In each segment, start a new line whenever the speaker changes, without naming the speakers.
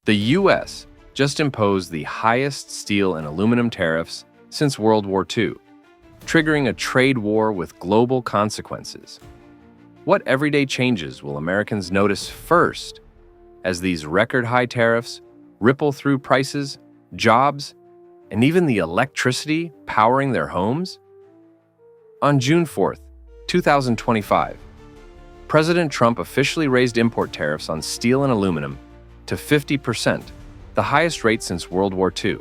The U.S. just imposed the highest steel and aluminum tariffs since World War II, triggering a trade war with global consequences. What everyday changes will Americans notice first as these record-high tariffs ripple through prices, jobs, and even the electricity powering their homes? On June 4, 2025, President Trump officially raised import tariffs on steel and aluminum to 50%, the highest rate since World War II,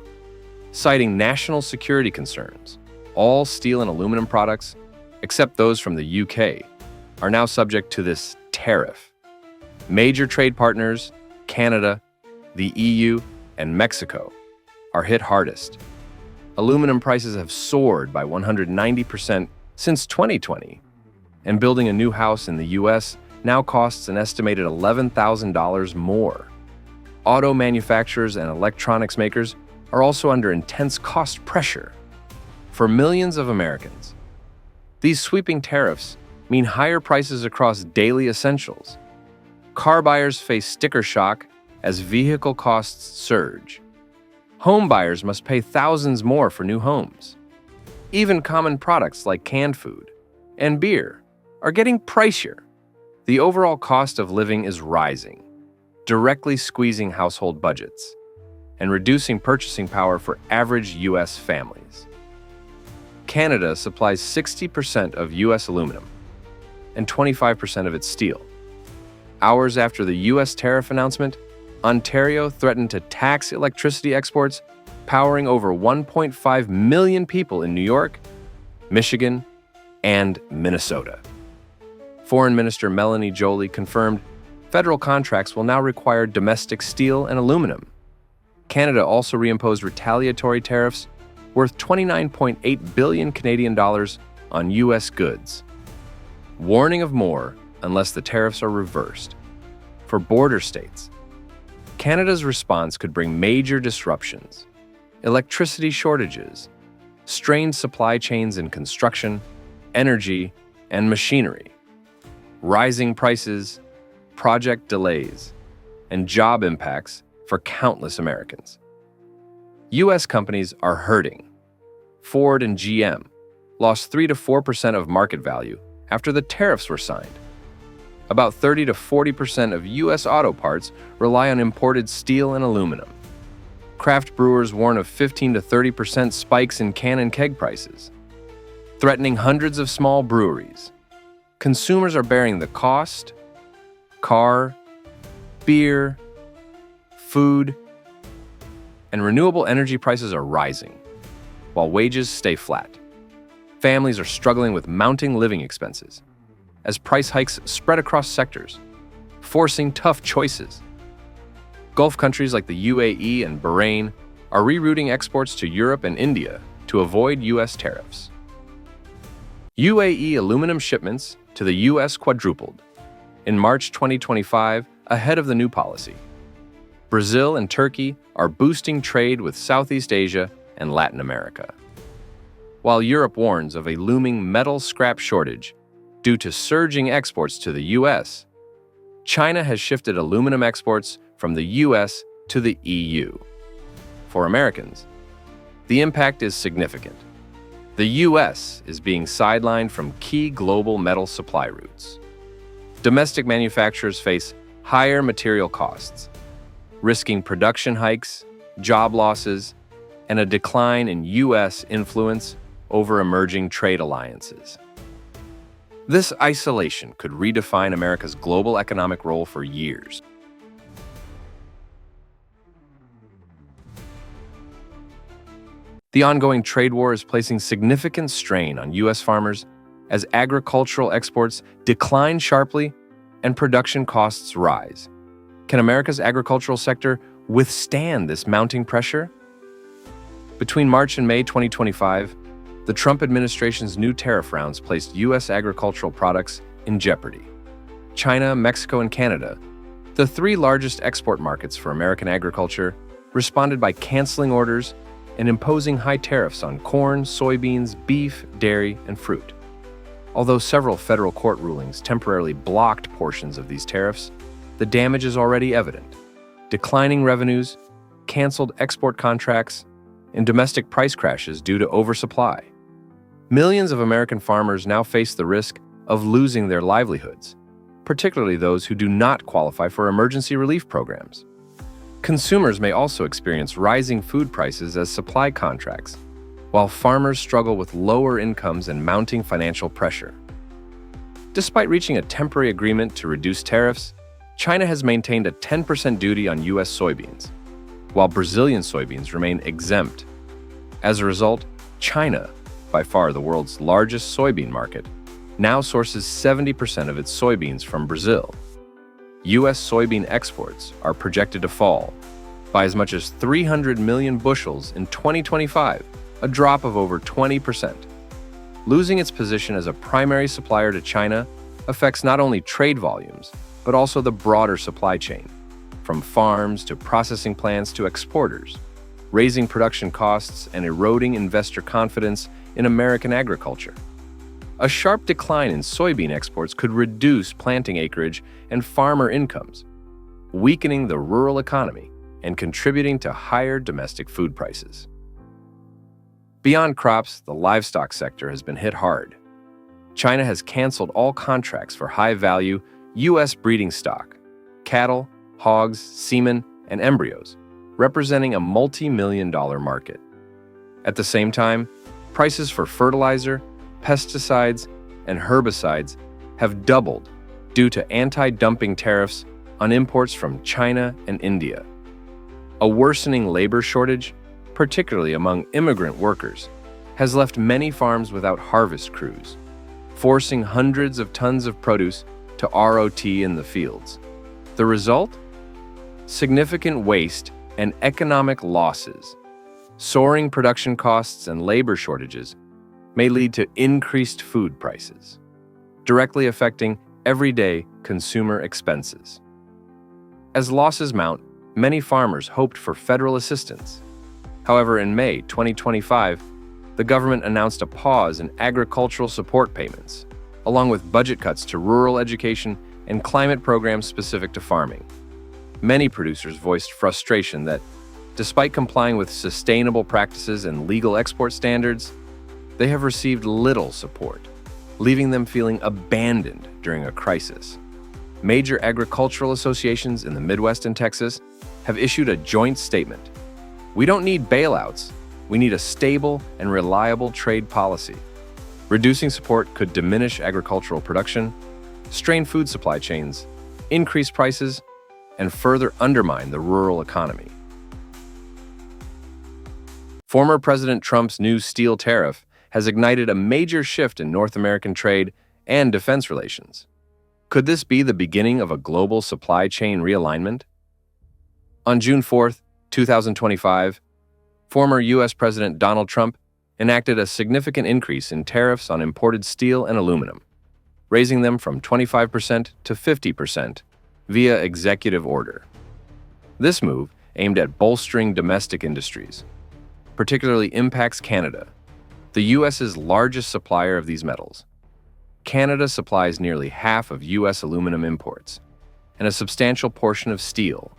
citing national security concerns. All steel and aluminum products, except those from the UK, are now subject to this tariff. Major trade partners, Canada, the EU, and Mexico, are hit hardest. Aluminum prices have soared by 190% since 2020, and building a new house in the US now costs an estimated $11,000 more. Auto manufacturers and electronics makers are also under intense cost pressure. For millions of Americans, these sweeping tariffs mean higher prices across daily essentials. Car buyers face sticker shock as vehicle costs surge. Home buyers must pay thousands more for new homes. Even common products like canned food and beer are getting pricier. The overall cost of living is rising, directly squeezing household budgets and reducing purchasing power for average U.S. families. Canada supplies 60% of U.S. aluminum and 25% of its steel. Hours after the U.S. tariff announcement, Ontario threatened to tax electricity exports, powering over 1.5 million people in New York, Michigan, and Minnesota. Foreign Minister Melanie Joly confirmed federal contracts will now require domestic steel and aluminum. Canada also reimposed retaliatory tariffs worth 29.8 billion Canadian dollars on U.S. goods, warning of more unless the tariffs are reversed. For border states, Canada's response could bring major disruptions: electricity shortages, strained supply chains in construction, energy, and machinery, rising prices, project delays, and job impacts for countless Americans. U.S. companies are hurting. Ford and GM lost 3 to 4% of market value after the tariffs were signed. About 30 to 40% of U.S. auto parts rely on imported steel and aluminum. Craft brewers warn of 15 to 30% spikes in can and keg prices, threatening hundreds of small breweries. Consumers are bearing the cost. Car, beer, food, and renewable energy prices are rising, while wages stay flat. Families are struggling with mounting living expenses as price hikes spread across sectors, forcing tough choices. Gulf countries like the UAE and Bahrain are rerouting exports to Europe and India to avoid U.S. tariffs. UAE aluminum shipments to the U.S. quadrupled in March 2025 ahead of the new policy. Brazil and Turkey are boosting trade with Southeast Asia and Latin America. While Europe warns of a looming metal scrap shortage due to surging exports to the U.S., China has shifted aluminum exports from the U.S. to the EU. For Americans, the impact is significant. The U.S. is being sidelined from key global metal supply routes. Domestic manufacturers face higher material costs, risking production hikes, job losses, and a decline in U.S. influence over emerging trade alliances. This isolation could redefine America's global economic role for years. The ongoing trade war is placing significant strain on U.S. farmers as agricultural exports decline sharply and production costs rise. Can America's agricultural sector withstand this mounting pressure? Between March and May 2025, the Trump administration's new tariff rounds placed U.S. agricultural products in jeopardy. China, Mexico, and Canada, the three largest export markets for American agriculture, responded by canceling orders and imposing high tariffs on corn, soybeans, beef, dairy, and fruit. Although several federal court rulings temporarily blocked portions of these tariffs, the damage is already evident. declining revenues, canceled export contracts, and domestic price crashes due to oversupply. Millions of American farmers now face the risk of losing their livelihoods, particularly those who do not qualify for emergency relief programs. Consumers may also experience rising food prices as supply contracts, while farmers struggle with lower incomes and mounting financial pressure. Despite reaching a temporary agreement to reduce tariffs, China has maintained a 10% duty on U.S. soybeans, while Brazilian soybeans remain exempt. As a result, China, by far the world's largest soybean market, now sources 70% of its soybeans from Brazil. U.S. soybean exports are projected to fall by as much as 300 million bushels in 2025, a drop of over 20%. Losing its position as a primary supplier to China affects not only trade volumes, but also the broader supply chain, from farms to processing plants to exporters, raising production costs and eroding investor confidence in American agriculture. A sharp decline in soybean exports could reduce planting acreage and farmer incomes, weakening the rural economy and contributing to higher domestic food prices. Beyond crops, the livestock sector has been hit hard. China has canceled all contracts for high-value U.S. breeding stock, cattle, hogs, semen, and embryos, representing a multi-million-dollar market. At the same time, prices for fertilizer, pesticides, and herbicides have doubled due to anti-dumping tariffs on imports from China and India. A worsening labor shortage, particularly among immigrant workers, has left many farms without harvest crews, forcing hundreds of tons of produce to ROT in the fields. The result? Significant waste and economic losses. Soaring production costs and labor shortages may lead to increased food prices, directly affecting everyday consumer expenses. As losses mount, many farmers hoped for federal assistance. However, in May 2025, the government announced a pause in agricultural support payments, along with budget cuts to rural education and climate programs specific to farming. Many producers voiced frustration that, despite complying with sustainable practices and legal export standards, they have received little support, leaving them feeling abandoned during a crisis. Major agricultural associations in the Midwest and Texas have issued a joint statement. "We don't need bailouts, we need a stable and reliable trade policy." Reducing support could diminish agricultural production, strain food supply chains, increase prices, and further undermine the rural economy. Former President Trump's new steel tariff has ignited a major shift in North American trade and defense relations. Could this be the beginning of a global supply chain realignment? On June 4, 2025, former U.S. President Donald Trump enacted a significant increase in tariffs on imported steel and aluminum, raising them from 25% to 50% via executive order. This move aimed at bolstering domestic industries, particularly impacts Canada, the U.S.'s largest supplier of these metals. Canada supplies nearly half of U.S. aluminum imports and a substantial portion of steel,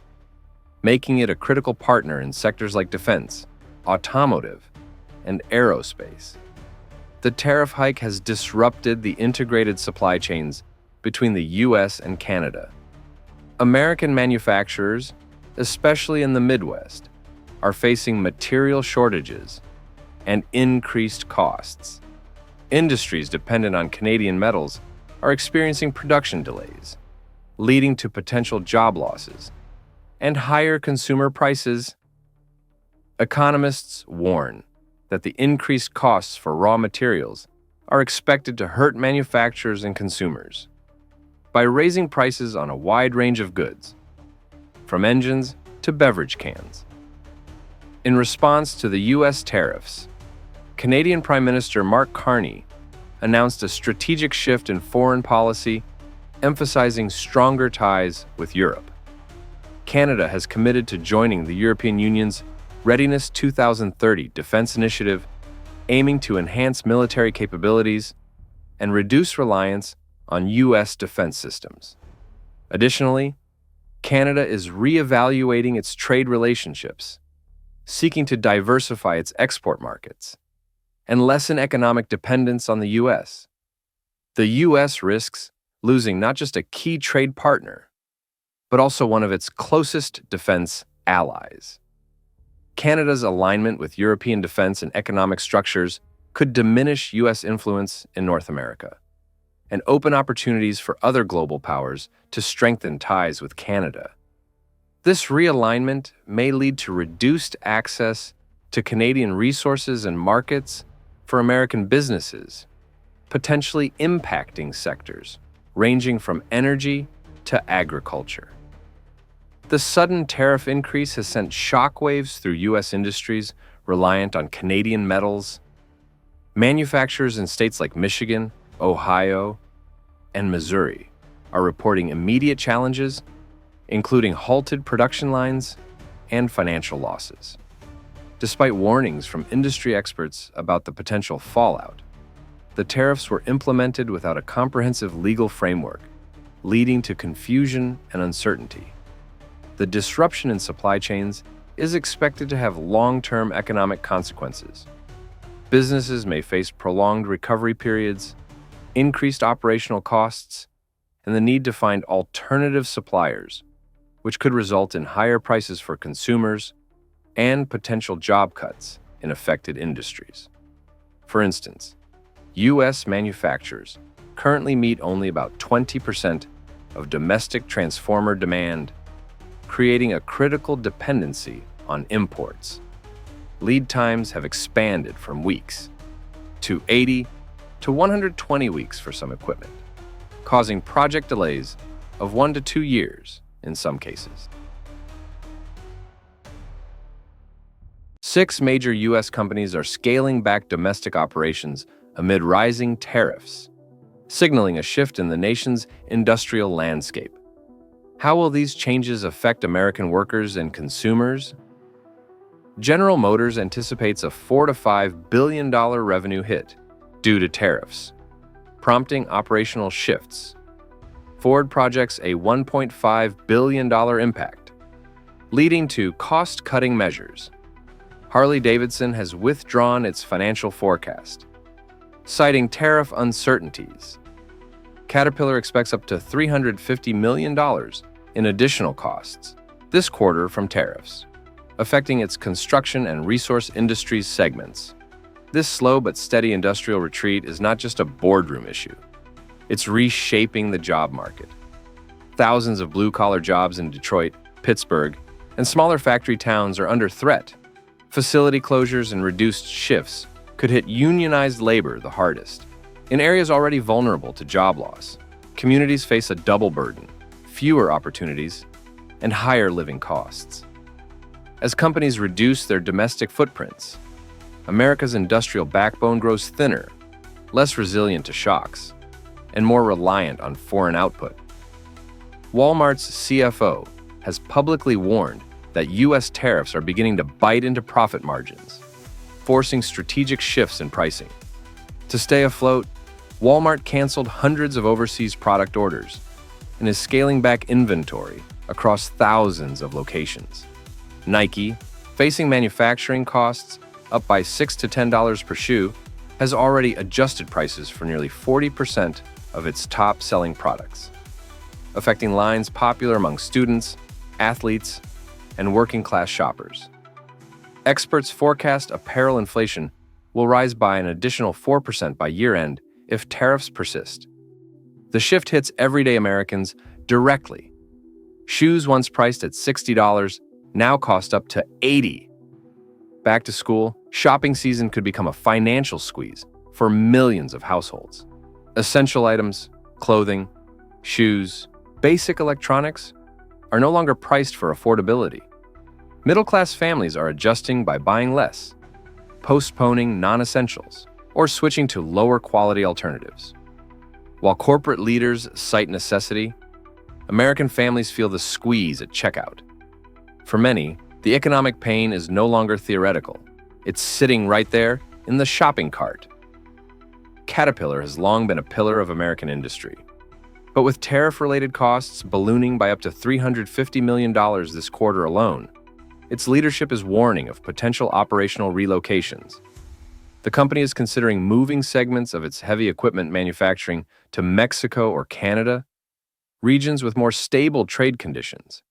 making it a critical partner in sectors like defense, automotive, and aerospace. The tariff hike has disrupted the integrated supply chains between the U.S. and Canada. American manufacturers, especially in the Midwest, are facing material shortages and increased costs. Industries dependent on Canadian metals are experiencing production delays, leading to potential job losses and higher consumer prices. Economists warn that the increased costs for raw materials are expected to hurt manufacturers and consumers by raising prices on a wide range of goods, from engines to beverage cans. In response to the U.S. tariffs, Canadian Prime Minister Mark Carney announced a strategic shift in foreign policy, emphasizing stronger ties with Europe. Canada has committed to joining the European Union's Readiness 2030 defense initiative, aiming to enhance military capabilities and reduce reliance on U.S. defense systems. Additionally, Canada is reevaluating its trade relationships, seeking to diversify its export markets and lessen economic dependence on the U.S. The U.S. risks losing not just a key trade partner, but also one of its closest defense allies. Canada's alignment with European defense and economic structures could diminish U.S. influence in North America and open opportunities for other global powers to strengthen ties with Canada. This realignment may lead to reduced access to Canadian resources and markets for American businesses, potentially impacting sectors ranging from energy to agriculture. The sudden tariff increase has sent shockwaves through U.S. industries reliant on Canadian metals. Manufacturers in states like Michigan, Ohio, and Missouri are reporting immediate challenges, including halted production lines and financial losses. Despite warnings from industry experts about the potential fallout, the tariffs were implemented without a comprehensive legal framework, leading to confusion and uncertainty. The disruption in supply chains is expected to have long-term economic consequences. Businesses may face prolonged recovery periods, increased operational costs, and the need to find alternative suppliers, which could result in higher prices for consumers and potential job cuts in affected industries. For instance, U.S. manufacturers currently meet only about 20% of domestic transformer demand, creating a critical dependency on imports. Lead times have expanded from weeks to 80 to 120 weeks for some equipment, causing project delays of 1 to 2 years in some cases. 6 major U.S. companies are scaling back domestic operations amid rising tariffs, signaling a shift in the nation's industrial landscape. How will these changes affect American workers and consumers? General Motors anticipates a $4 to $5 billion revenue hit due to tariffs, prompting operational shifts. Ford projects a $1.5 billion impact, leading to cost-cutting measures. Harley-Davidson has withdrawn its financial forecast, citing tariff uncertainties. Caterpillar expects up to $350 million in additional costs this quarter from tariffs, affecting its construction and resource industries segments. This slow but steady industrial retreat is not just a boardroom issue. It's reshaping the job market. Thousands of blue-collar jobs in Detroit, Pittsburgh, and smaller factory towns are under threat. Facility closures and reduced shifts could hit unionized labor the hardest. In areas already vulnerable to job loss, communities face a double burden: fewer opportunities and higher living costs. As companies reduce their domestic footprints, America's industrial backbone grows thinner, less resilient to shocks, and more reliant on foreign output. Walmart's CFO has publicly warned that U.S. tariffs are beginning to bite into profit margins, forcing strategic shifts in pricing. To stay afloat, Walmart canceled hundreds of overseas product orders and is scaling back inventory across thousands of locations. Nike, facing manufacturing costs up by $6 to $10 per shoe, has already adjusted prices for nearly 40% of its top-selling products, affecting lines popular among students, athletes, and working-class shoppers. Experts forecast apparel inflation will rise by an additional 4% by year-end if tariffs persist. The shift hits everyday Americans directly. Shoes once priced at $60 now cost up to $80. Back to school, shopping season could become a financial squeeze for millions of households. Essential items, clothing, shoes, basic electronics are no longer priced for affordability. Middle-class families are adjusting by buying less, postponing non-essentials, or switching to lower-quality alternatives. While corporate leaders cite necessity, American families feel the squeeze at checkout. For many, the economic pain is no longer theoretical. It's sitting right there in the shopping cart. Caterpillar has long been a pillar of American industry. But with tariff-related costs ballooning by up to $350 million this quarter alone, its leadership is warning of potential operational relocations. The company is considering moving segments of its heavy equipment manufacturing to Mexico or Canada, regions with more stable trade conditions,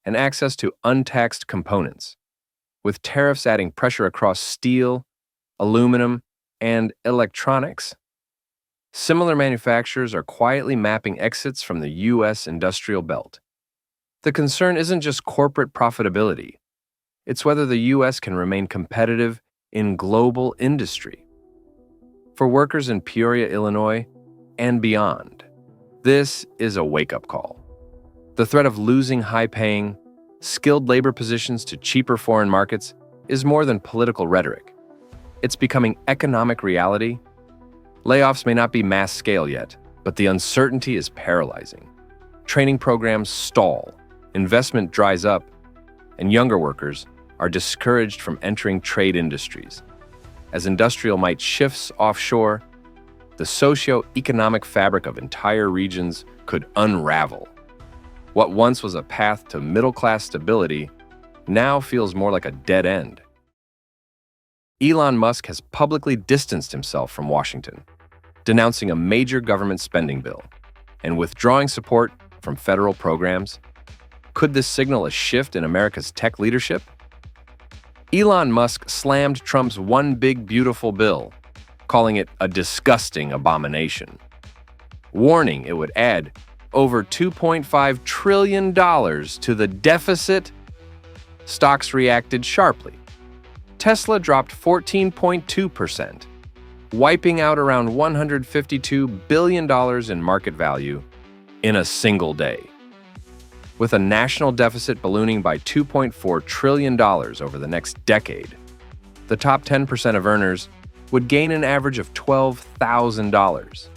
and access to untaxed components, with tariffs adding pressure across steel, aluminum, and electronics. Similar manufacturers are quietly mapping exits from the U.S. industrial belt. The concern isn't just corporate profitability, it's whether the U.S. can remain competitive in global industry. For workers in Peoria, Illinois, and beyond, this is a wake-up call. The threat of losing high-paying, skilled labor positions to cheaper foreign markets is more than political rhetoric. It's becoming economic reality. Layoffs may not be mass scale yet, but the uncertainty is paralyzing. Training programs stall, investment dries up, and younger workers are discouraged from entering trade industries. As industrial might shifts offshore, the socio-economic fabric of entire regions could unravel. What once was a path to middle-class stability now feels more like a dead end. Elon Musk has publicly distanced himself from Washington, denouncing a major government spending bill and withdrawing support from federal programs. Could this signal a shift in America's tech leadership? Elon Musk slammed Trump's One Big Beautiful Bill, calling it a disgusting abomination, warning it would add over $2.5 trillion to the deficit. Stocks reacted sharply. Tesla dropped 14.2%, wiping out around $152 billion in market value in a single day. With a national deficit ballooning by $2.4 trillion over the next decade, the top 10% of earners would gain an average of $12,000,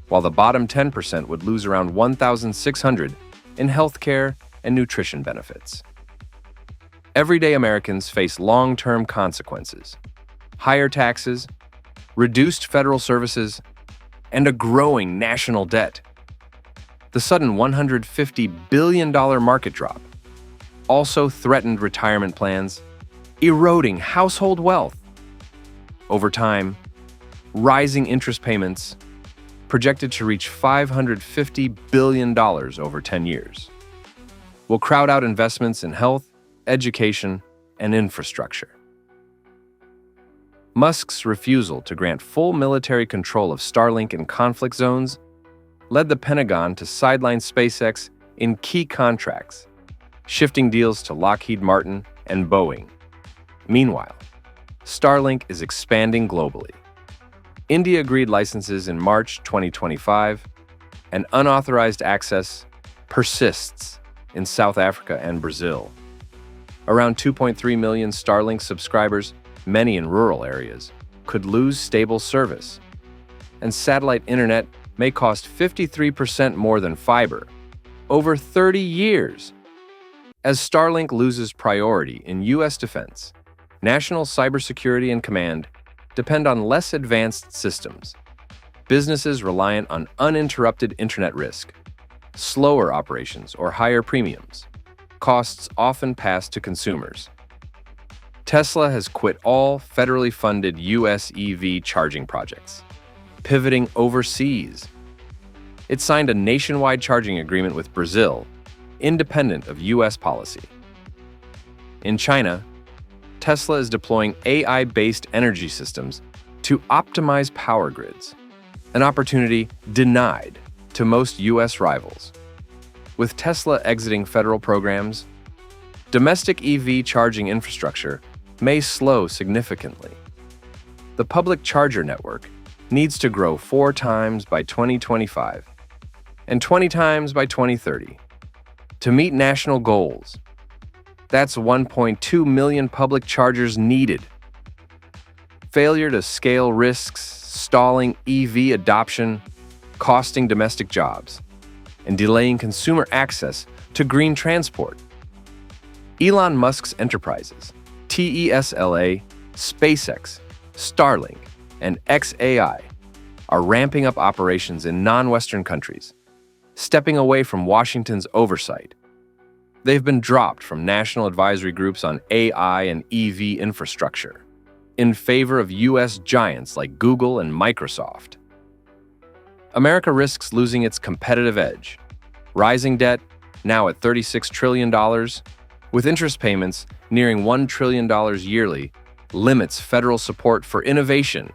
while the bottom 10% would lose around $1,600 in healthcare and nutrition benefits. Everyday Americans face long-term consequences: higher taxes, reduced federal services, and a growing national debt. The sudden $150 billion market drop also threatened retirement plans, eroding household wealth. Over time, rising interest payments, projected to reach $550 billion over 10 years, will crowd out investments in health, education, and infrastructure. Musk's refusal to grant full military control of Starlink in conflict zones led the Pentagon to sideline SpaceX in key contracts, shifting deals to Lockheed Martin and Boeing. Meanwhile, Starlink is expanding globally. India agreed licenses in March 2025, and unauthorized access persists in South Africa and Brazil. Around 2.3 million Starlink subscribers, many in rural areas, could lose stable service, and satellite internet may cost 53% more than fiber over 30 years. As Starlink loses priority in U.S. defense, national cybersecurity and command depend on less advanced systems. Businesses reliant on uninterrupted internet risk, slower operations, or higher premiums. Costs often pass to consumers. Tesla has quit all federally funded U.S. EV charging projects, pivoting overseas. It signed a nationwide charging agreement with Brazil, independent of U.S. policy. In China, Tesla is deploying AI-based energy systems to optimize power grids, an opportunity denied to most U.S. rivals. With Tesla exiting federal programs, domestic EV charging infrastructure may slow significantly. The public charger network needs to grow 4 times by 2025 and 20 times by 2030 to meet national goals. That's 1.2 million public chargers needed. Failure to scale risks stalling EV adoption, costing domestic jobs, and delaying consumer access to green transport. Elon Musk's enterprises, Tesla, SpaceX, Starlink, and xAI, are ramping up operations in non-Western countries, stepping away from Washington's oversight. They've been dropped from national advisory groups on AI and EV infrastructure in favor of U.S. giants like Google and Microsoft. America risks losing its competitive edge. Rising debt, now at $36 trillion, with interest payments nearing $1 trillion yearly, limits federal support for innovation.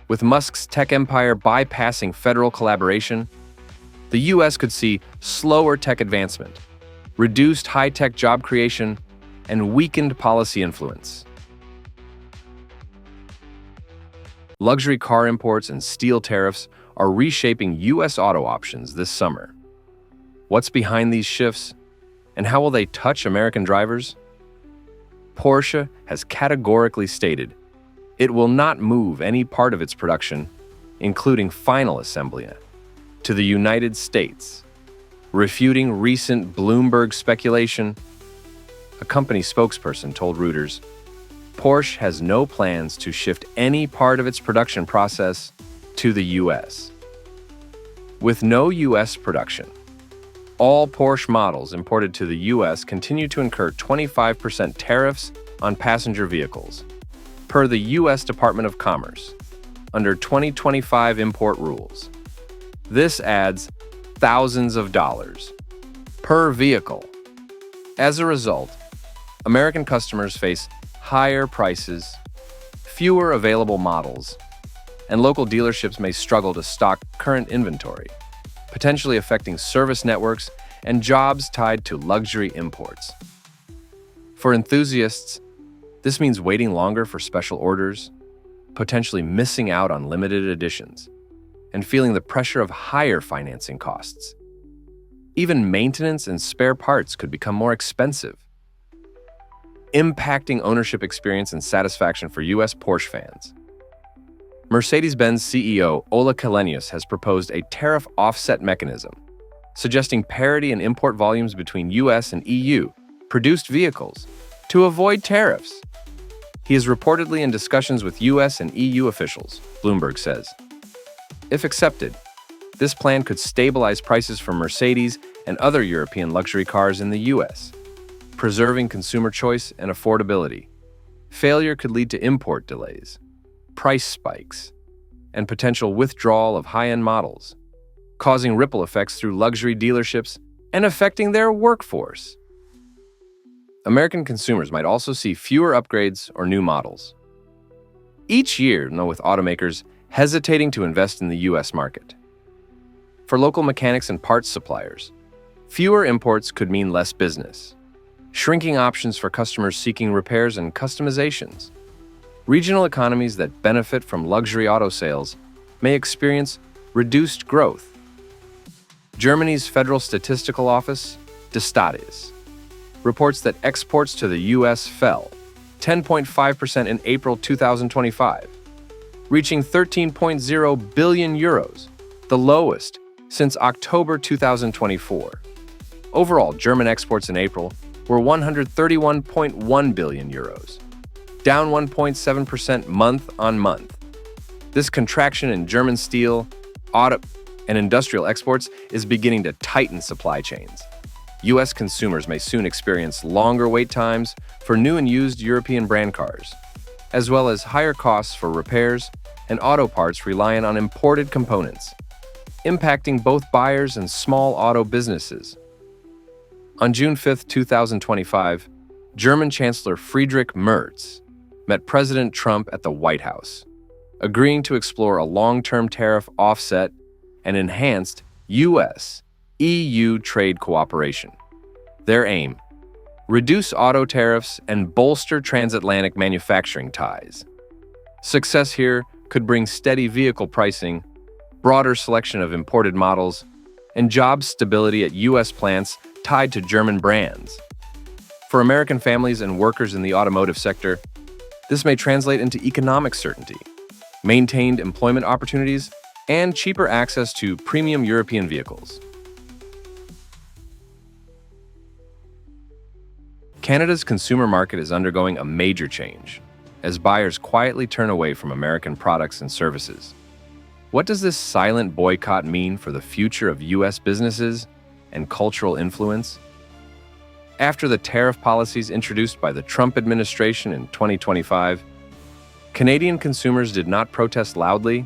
With Musk's tech empire bypassing federal collaboration, the U.S. could see slower tech advancement, reduced high-tech job creation, and weakened policy influence. Luxury car imports and steel tariffs are reshaping U.S. auto options this summer. What's behind these shifts, and how will they touch American drivers? Porsche has categorically stated it will not move any part of its production, including final assembly, to the United States, refuting recent Bloomberg speculation. A company spokesperson told Reuters, Porsche has no plans to shift any part of its production process to the U.S. With no U.S. production, all Porsche models imported to the U.S. continue to incur 25% tariffs on passenger vehicles, per the U.S. Department of Commerce, under 2025 import rules. This adds thousands of dollars per vehicle. As a result, American customers face higher prices, fewer available models, and local dealerships may struggle to stock current inventory, potentially affecting service networks and jobs tied to luxury imports. For enthusiasts, this means waiting longer for special orders, potentially missing out on limited editions, and feeling the pressure of higher financing costs. Even maintenance and spare parts could become more expensive, impacting ownership experience and satisfaction for U.S. Porsche fans. Mercedes-Benz CEO Ola Källenius has proposed a tariff offset mechanism, suggesting parity in import volumes between U.S. and EU-produced vehicles to avoid tariffs. He is reportedly in discussions with U.S. and EU officials, Bloomberg says. If accepted, this plan could stabilize prices for Mercedes and other European luxury cars in the U.S., preserving consumer choice and affordability. Failure could lead to import delays, price spikes, and potential withdrawal of high-end models, causing ripple effects through luxury dealerships and affecting their workforce. American consumers might also see fewer upgrades or new models. Each year, with automakers hesitating to invest in the U.S. market. For local mechanics and parts suppliers, fewer imports could mean less business, shrinking options for customers seeking repairs and customizations. Regional economies that benefit from luxury auto sales may experience reduced growth. Germany's Federal Statistical Office, Destatis, reports that exports to the U.S. fell 10.5% in April 2025, reaching 13.0 billion euros, the lowest since October 2024. Overall, German exports in April were 131.1 billion euros, down 1.7% month-on-month. This contraction in German steel, auto, and industrial exports is beginning to tighten supply chains. U.S. consumers may soon experience longer wait times for new and used European brand cars, as well as higher costs for repairs and auto parts reliant on imported components, impacting both buyers and small auto businesses. On June 5, 2025, German Chancellor Friedrich Merz met President Trump at the White House, agreeing to explore a long-term tariff offset and enhanced U.S.-EU trade cooperation. Their aim: reduce auto tariffs and bolster transatlantic manufacturing ties. Success here could bring steady vehicle pricing, broader selection of imported models, and job stability at U.S. plants tied to German brands. For American families and workers in the automotive sector, this may translate into economic certainty, maintained employment opportunities, and cheaper access to premium European vehicles. Canada's consumer market is undergoing a major change as buyers quietly turn away from American products and services. What does this silent boycott mean for the future of U.S. businesses and cultural influence? After the tariff policies introduced by the Trump administration in 2025, Canadian consumers did not protest loudly,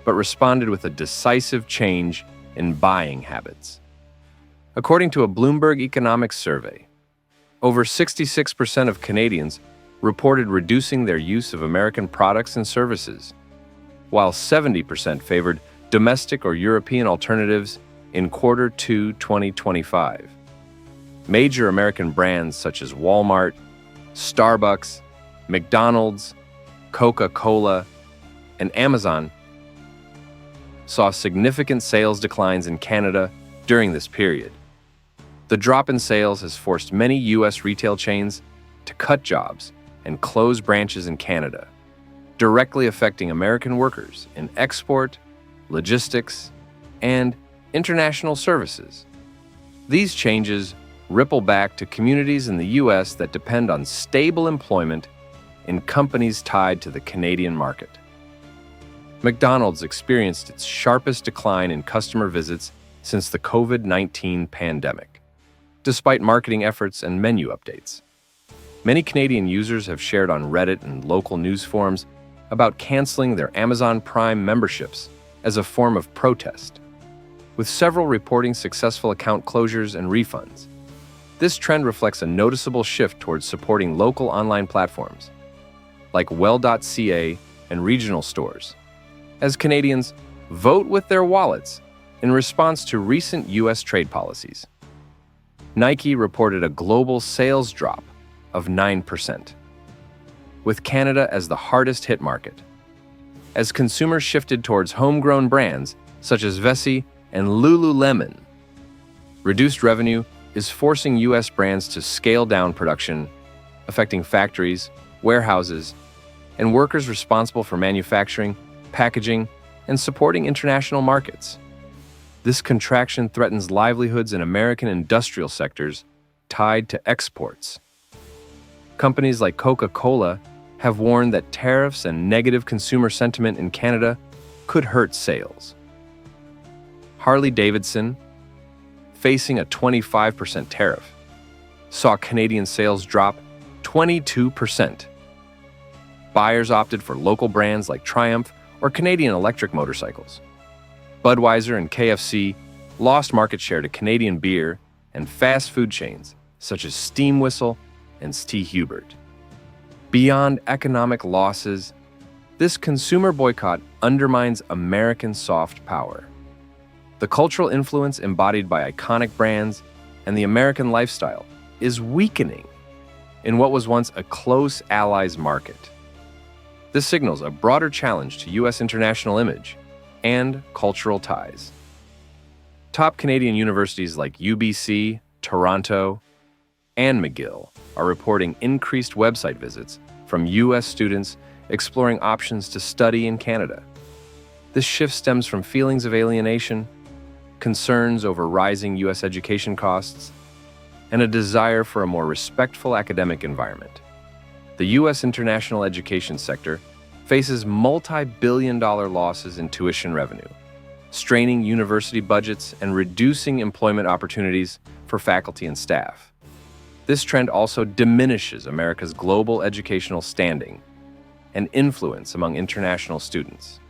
but responded with a decisive change in buying habits. According to a Bloomberg economics survey, over 66% of Canadians reported reducing their use of American products and services, while 70% favored domestic or European alternatives in Q2 2025. Major American brands such as Walmart, Starbucks, McDonald's, Coca-Cola, and Amazon saw significant sales declines in Canada during this period. The drop in sales has forced many U.S. retail chains to cut jobs and close branches in Canada, directly affecting American workers in export, logistics, and international services. These changes ripple back to communities in the U.S. that depend on stable employment in companies tied to the Canadian market. McDonald's experienced its sharpest decline in customer visits since the COVID-19 pandemic, despite marketing efforts and menu updates. Many Canadian users have shared on Reddit and local news forums about canceling their Amazon Prime memberships as a form of protest, with several reporting successful account closures and refunds. This trend reflects a noticeable shift towards supporting local online platforms, like well.ca and regional stores, as Canadians vote with their wallets in response to recent U.S. trade policies. Nike reported a global sales drop of 9%, with Canada as the hardest hit market, as consumers shifted towards homegrown brands such as Vessi and Lululemon. Reduced revenue is forcing U.S. brands to scale down production, affecting factories, warehouses, and workers responsible for manufacturing, packaging, and supporting international markets. This contraction threatens livelihoods in American industrial sectors tied to exports. Companies like Coca-Cola have warned that tariffs and negative consumer sentiment in Canada could hurt sales. Harley-Davidson, facing a 25% tariff, saw Canadian sales drop 22%. Buyers opted for local brands like Triumph or Canadian electric motorcycles. Budweiser and KFC lost market share to Canadian beer and fast food chains such as Steam Whistle and St. Hubert. Beyond economic losses, this consumer boycott undermines American soft power. The cultural influence embodied by iconic brands and the American lifestyle is weakening in what was once a close allies market. This signals a broader challenge to U.S. international image and cultural ties. Top Canadian universities like UBC, Toronto, and McGill are reporting increased website visits from U.S. students exploring options to study in Canada. This shift stems from feelings of alienation, concerns over rising U.S. education costs, and a desire for a more respectful academic environment. The U.S. international education sector faces multi-billion-dollar losses in tuition revenue, straining university budgets and reducing employment opportunities for faculty and staff. This trend also diminishes America's global educational standing and influence among international students.